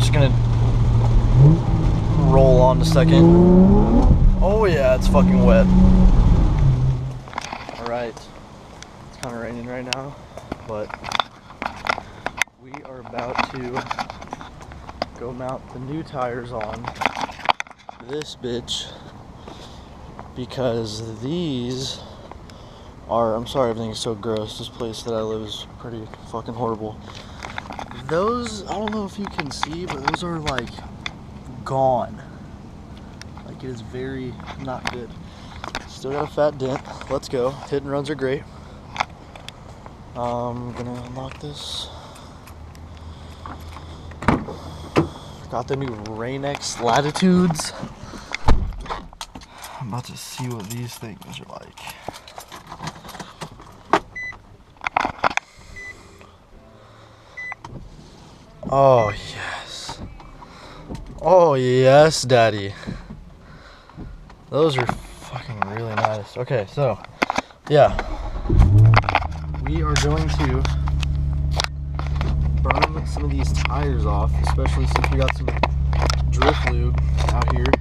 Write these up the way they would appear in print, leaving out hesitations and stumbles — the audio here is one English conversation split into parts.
just gonna roll on a second. Oh yeah, it's fucking wet. Alright, it's kind of raining right now, but we are about to go mount the new tires on this bitch because these are, I'm sorry everything is so gross, this place that I live is pretty fucking horrible. Those, I don't know if you can see, but those are like gone. Like it is very not good. Still got a fat dent. Let's go. Hit and runs are great. I'm gonna unlock this. Got the new Rain-X Latitudes. I'm about to see what these things are like. Oh yes. Oh yes, daddy. Those are fucking really nice. Okay, so yeah, we are going to burn some of these tires off, especially since we got some drift lube out here.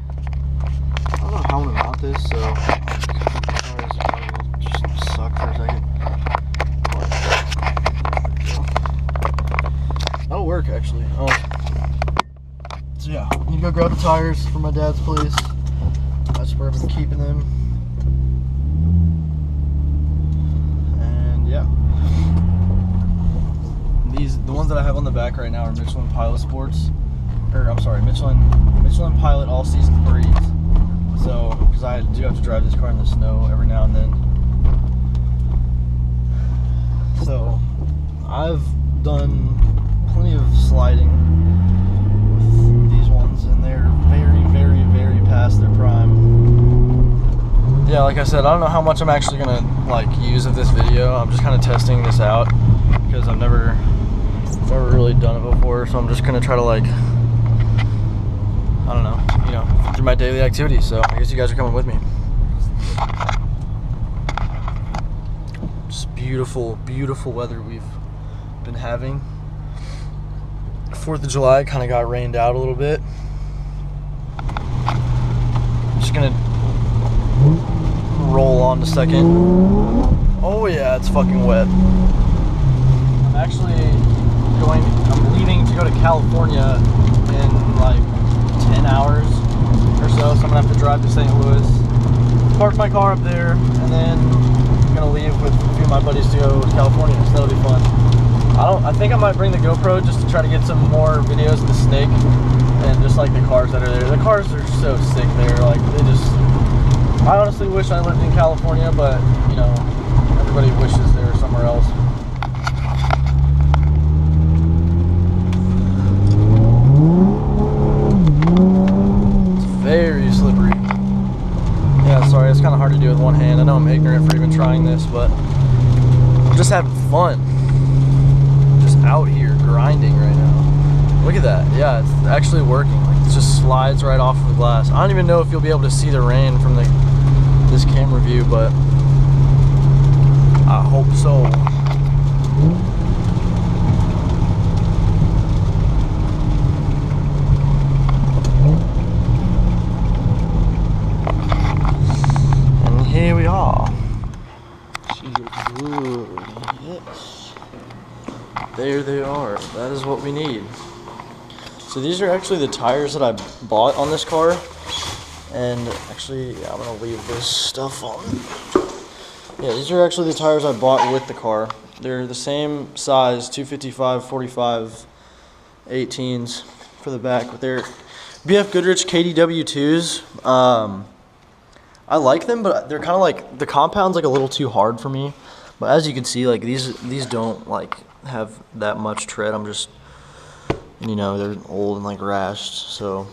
I don't know how I'm gonna mount this, so tires are probably just suck for a second. That'll work actually. So yeah, I need to go grab the tires from my dad's place. That's where I've been keeping them. And yeah, the ones that I have on the back right now are Michelin Pilot Sports, or I'm sorry, Michelin Pilot All Season Breeze. So, because I do have to drive this car in the snow every now and then. So, I've done plenty of sliding with these ones, and they're very, very, very past their prime. Yeah, like I said, I don't know how much I'm actually gonna like use of this video. I'm just kind of testing this out because I've never really done it before, so I'm just gonna try to like, I don't know, you know, do my daily activities. So I guess you guys are coming with me. Just beautiful, beautiful weather we've been having. 4th of July kind of got rained out a little bit. Just gonna roll on a second. Oh yeah, it's fucking wet. I'm leaving to go to California in like 10 hours or so I'm gonna have to drive to St. Louis, park my car up there, and then I'm gonna leave with a few of my buddies to go to California, so that'll be fun. I think I might bring the GoPro just to try to get some more videos of the snake and just like the cars that are there. The cars are so sick there, like I honestly wish I lived in California, but you know, everybody wishes they were somewhere else. It's very slippery. Yeah, sorry, it's kind of hard to do with one hand. I know I'm ignorant for even trying this, but I'm just having fun. Out here grinding right now. Look at that. Yeah, it's actually working. Like, it just slides right off of the glass. I don't even know if you'll be able to see the rain from this camera view, but I hope so. And here we are. She looks good. Yes. There they are. That is what we need. So these are actually the tires that I bought on this car. And actually, yeah, I'm gonna leave this stuff on. Yeah, these are actually the tires I bought with the car. They're the same size, 255, 45, 18s for the back. But they're BF Goodrich KDW2s. I like them, but they're kind of like, the compound's like a little too hard for me. But as you can see, like these don't like have that much tread. I'm just, you know, they're old and like rashed, so.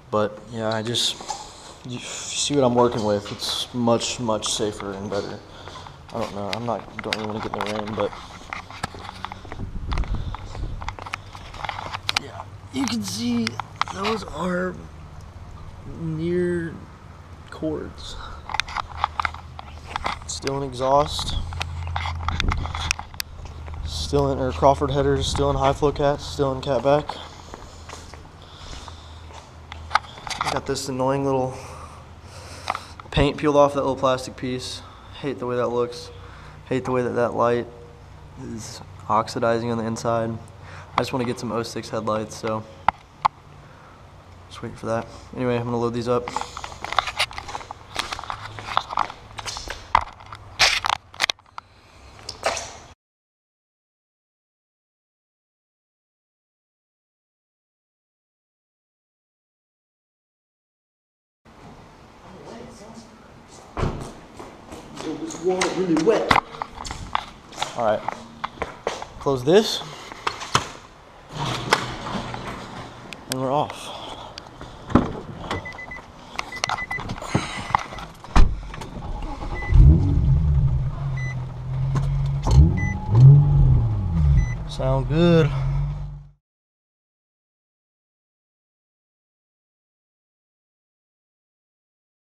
But yeah, you see what I'm working with. It's much, much safer and better. I don't know, don't really want to get in the rain, but yeah, you can see those are near cords. Still an exhaust. Stillen or Crawford headers, stillen high flow cats, stillen catback. Got this annoying little paint peeled off that little plastic piece. Hate the way that looks. Hate the way that that light is oxidizing on the inside. I just want to get some 06 headlights, so just waiting for that. Anyway, I'm gonna load these up. This water really wet. All right, close this, and we're off. Sound good.